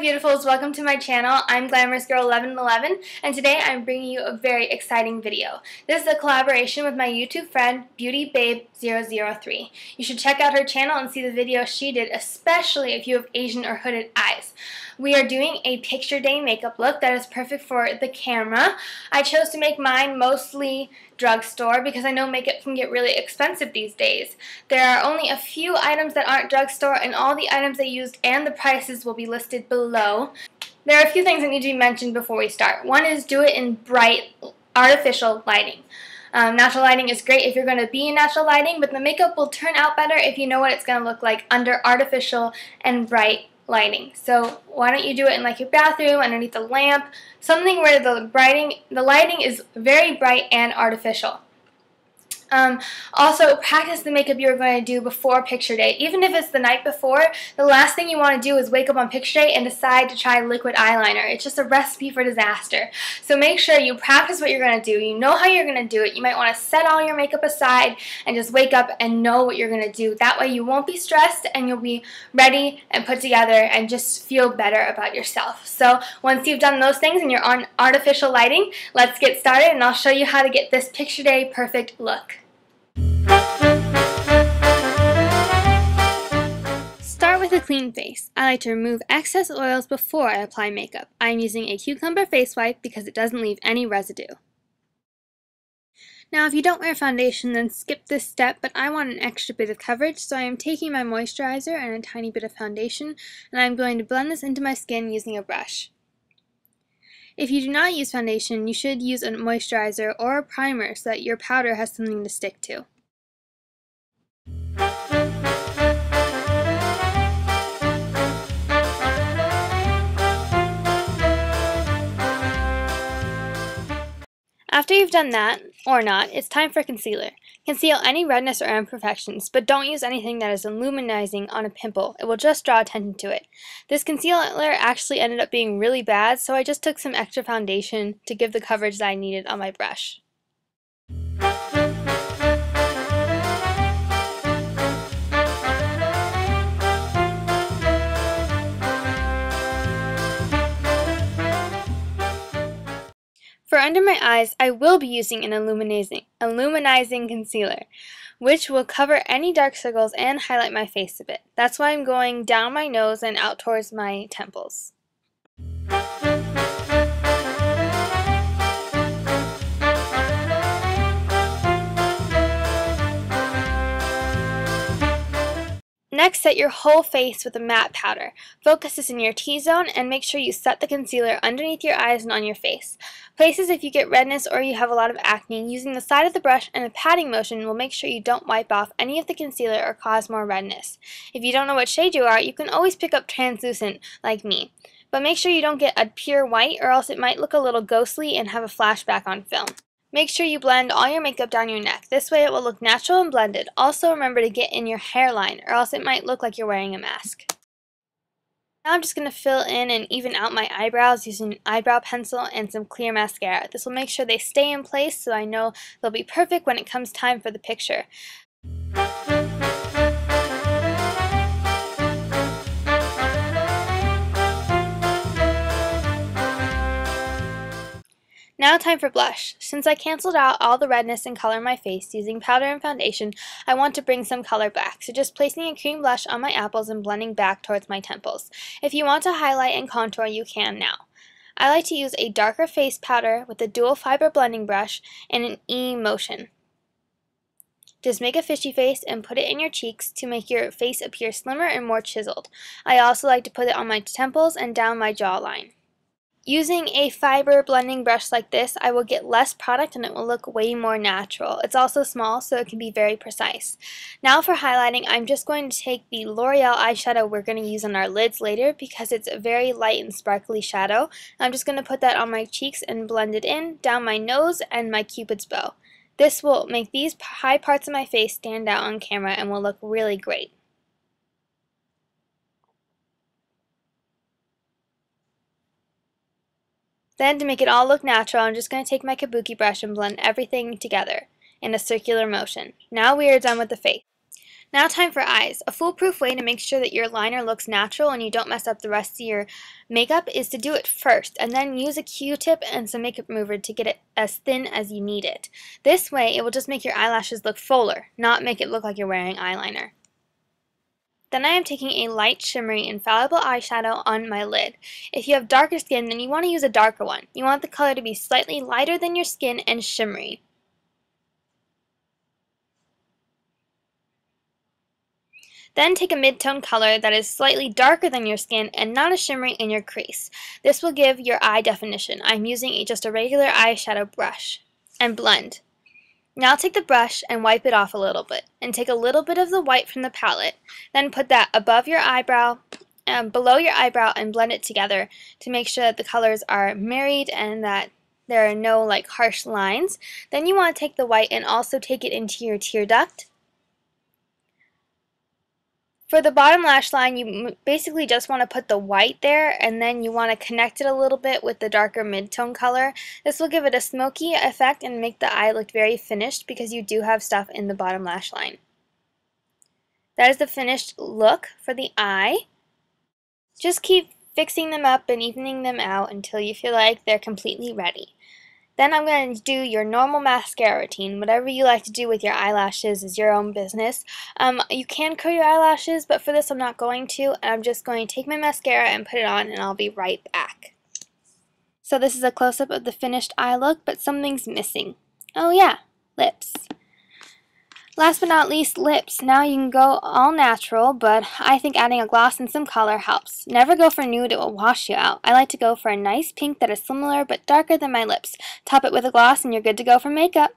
beautifuls, welcome to my channel. I'm Glamorous Girl 1111 and today I'm bringing you a very exciting video. This is a collaboration with my YouTube friend BeautyBabe003. You should check out her channel and see the video she did, especially if you have Asian or hooded eyes. We are doing a picture day makeup look that is perfect for the camera. I chose to make mine mostly drugstore because I know makeup can get really expensive these days. There are only a few items that aren't drugstore, and all the items I used and the prices will be listed below. There are a few things that need to be mentioned before we start. One is do it in bright artificial lighting. Natural lighting is great if you're going to be in natural lighting, but the makeup will turn out better if you know what it's going to look like under artificial and bright lighting. So why don't you do it in like your bathroom, underneath a lamp, something where the lighting is very bright and artificial. Also, practice the makeup you're going to do before picture day. Even if it's the night before, the last thing you want to do is wake up on picture day and decide to try liquid eyeliner. It's just a recipe for disaster. So make sure you practice what you're going to do. You know how you're going to do it. You might want to set all your makeup aside and just wake up and know what you're going to do. That way you won't be stressed and you'll be ready and put together and just feel better about yourself. So once you've done those things and you're on artificial lighting, let's get started and I'll show you how to get this picture day perfect look. Start with a clean face. I like to remove excess oils before I apply makeup. I am using a cucumber face wipe because it doesn't leave any residue. Now if you don't wear foundation, then skip this step, but I want an extra bit of coverage, so I am taking my moisturizer and a tiny bit of foundation, and I'm going to blend this into my skin using a brush. If you do not use foundation, you should use a moisturizer or a primer so that your powder has something to stick to. After you've done that, or not, it's time for concealer. Conceal any redness or imperfections, but don't use anything that is illuminizing on a pimple. It will just draw attention to it. This concealer actually ended up being really bad, so I just took some extra foundation to give the coverage that I needed on my brush. For under my eyes, I will be using an illuminizing concealer, which will cover any dark circles and highlight my face a bit. That's why I'm going down my nose and out towards my temples. Next, set your whole face with a matte powder. Focus this in your T-zone and make sure you set the concealer underneath your eyes and on your face. Places if you get redness or you have a lot of acne, using the side of the brush and a patting motion will make sure you don't wipe off any of the concealer or cause more redness. If you don't know what shade you are, you can always pick up translucent like me. But make sure you don't get a pure white or else it might look a little ghostly and have a flashback on film. Make sure you blend all your makeup down your neck. This way it will look natural and blended. Also remember to get in your hairline or else it might look like you're wearing a mask. Now I'm just going to fill in and even out my eyebrows using an eyebrow pencil and some clear mascara. This will make sure they stay in place so I know they'll be perfect when it comes time for the picture. Now time for blush. Since I canceled out all the redness and color in my face using powder and foundation, I want to bring some color back. So just placing a cream blush on my apples and blending back towards my temples. If you want to highlight and contour, you can now. I like to use a darker face powder with a dual fiber blending brush and an E motion. Just make a fishy face and put it in your cheeks to make your face appear slimmer and more chiseled. I also like to put it on my temples and down my jawline. Using a fiber blending brush like this, I will get less product and it will look way more natural. It's also small, so it can be very precise. Now for highlighting, I'm just going to take the L'Oreal eyeshadow we're going to use on our lids later because it's a very light and sparkly shadow. I'm just going to put that on my cheeks and blend it in, down my nose, and my Cupid's bow. This will make these high parts of my face stand out on camera and will look really great. Then, to make it all look natural, I'm just going to take my Kabuki brush and blend everything together in a circular motion. Now we are done with the face. Now time for eyes. A foolproof way to make sure that your liner looks natural and you don't mess up the rest of your makeup is to do it first and then use a Q-tip and some makeup remover to get it as thin as you need it. This way it will just make your eyelashes look fuller, not make it look like you're wearing eyeliner. Then I am taking a light shimmery infallible eyeshadow on my lid. If you have darker skin, then you want to use a darker one. You want the color to be slightly lighter than your skin and shimmery. Then take a mid-tone color that is slightly darker than your skin and not as shimmery in your crease. This will give your eye definition. I'm using just a regular eyeshadow brush. And blend. Now take the brush and wipe it off a little bit. And take a little bit of the white from the palette. Then put that above your eyebrow and below your eyebrow and blend it together to make sure that the colors are married and that there are no like harsh lines. Then you want to take the white and also take it into your tear duct. For the bottom lash line, you basically just want to put the white there and then you want to connect it a little bit with the darker mid-tone color. This will give it a smoky effect and make the eye look very finished because you do have stuff in the bottom lash line. That is the finished look for the eye. Just keep fixing them up and evening them out until you feel like they're completely ready. Then I'm going to do your normal mascara routine. Whatever you like to do with your eyelashes is your own business. You can curl your eyelashes, but for this I'm not going to. I'm just going to take my mascara and put it on and I'll be right back. So this is a close-up of the finished eye look, but something's missing. Oh yeah, lips. Last but not least, lips. Now you can go all natural, but I think adding a gloss and some color helps. Never go for nude, it will wash you out. I like to go for a nice pink that is similar but darker than my lips. Top it with a gloss and you're good to go for makeup.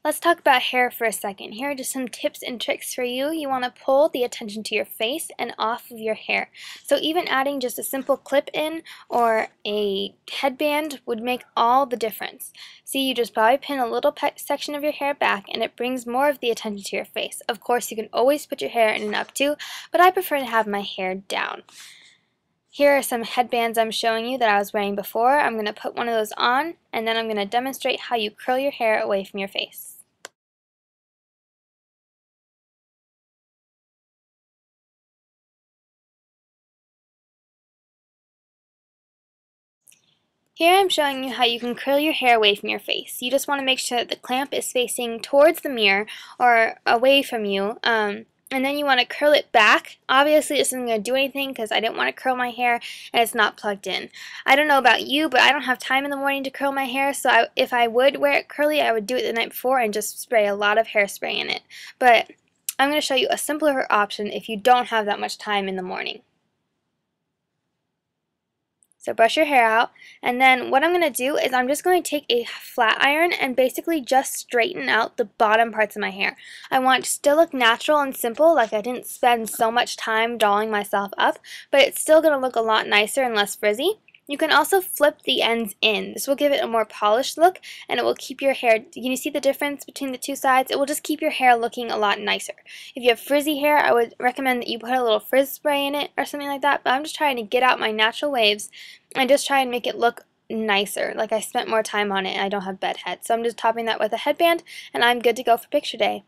Let's talk about hair for a second. Here are just some tips and tricks for you. You want to pull the attention to your face and off of your hair. So even adding just a simple clip in or a headband would make all the difference. See, you just probably pin a little section of your hair back and it brings more of the attention to your face. Of course, you can always put your hair in an updo, but I prefer to have my hair down. Here are some headbands I'm showing you that I was wearing before. I'm going to put one of those on and then I'm going to demonstrate how you curl your hair away from your face. Here I'm showing you how you can curl your hair away from your face. You just want to make sure that the clamp is facing towards the mirror or away from you, and then you want to curl it back. Obviously this isn't going to do anything because I didn't want to curl my hair and it's not plugged in. I don't know about you, but I don't have time in the morning to curl my hair, so if I would wear it curly, I would do it the night before and just spray a lot of hairspray in it. But I'm going to show you a simpler option if you don't have that much time in the morning. So brush your hair out, and then what I'm going to do is I'm just going to take a flat iron and basically just straighten out the bottom parts of my hair. I want it to still look natural and simple, like I didn't spend so much time dolling myself up, but it's still going to look a lot nicer and less frizzy. You can also flip the ends in. This will give it a more polished look and it will keep your hair, can you see the difference between the two sides? It will just keep your hair looking a lot nicer. If you have frizzy hair, I would recommend that you put a little frizz spray in it or something like that, but I'm just trying to get out my natural waves and just try and make it look nicer, like I spent more time on it and I don't have bedhead. So I'm just topping that with a headband and I'm good to go for picture day.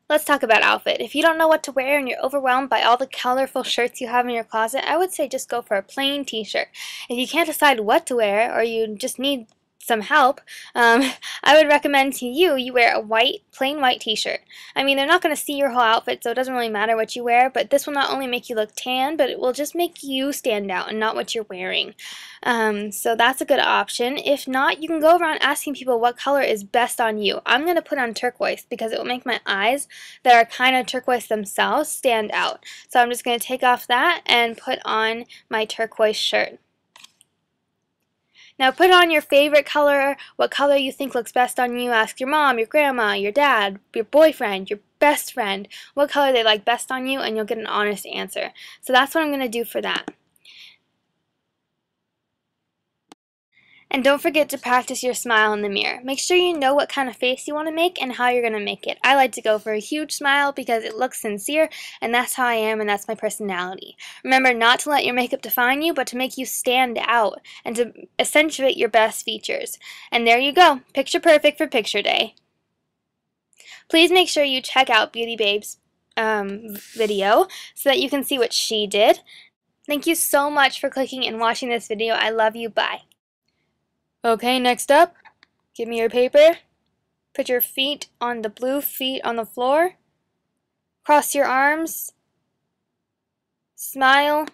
Let's talk about outfit. If you don't know what to wear and you're overwhelmed by all the colorful shirts you have in your closet, I would say just go for a plain t-shirt. If you can't decide what to wear or you just need some help, I would recommend to you wear a plain white t-shirt. I mean, they're not going to see your whole outfit, so it doesn't really matter what you wear, but this will not only make you look tan, but it will just make you stand out and not what you're wearing. So that's a good option. If not, you can go around asking people what color is best on you. I'm going to put on turquoise because it will make my eyes that are kind of turquoise themselves stand out. So I'm just going to take off that and put on my turquoise shirt. Now put on your favorite color, what color you think looks best on you. Ask your mom, your grandma, your dad, your boyfriend, your best friend, what color they like best on you, and you'll get an honest answer. So that's what I'm going to do for that. And don't forget to practice your smile in the mirror. Make sure you know what kind of face you want to make and how you're going to make it. I like to go for a huge smile because it looks sincere, and that's how I am, and that's my personality. Remember not to let your makeup define you, but to make you stand out and to accentuate your best features. And there you go, picture perfect for picture day. Please make sure you check out Beauty Babe's video so that you can see what she did. Thank you so much for clicking and watching this video. I love you. Bye. Okay, next up, give me your paper. Put your feet on the blue feet on the floor. Cross your arms. Smile.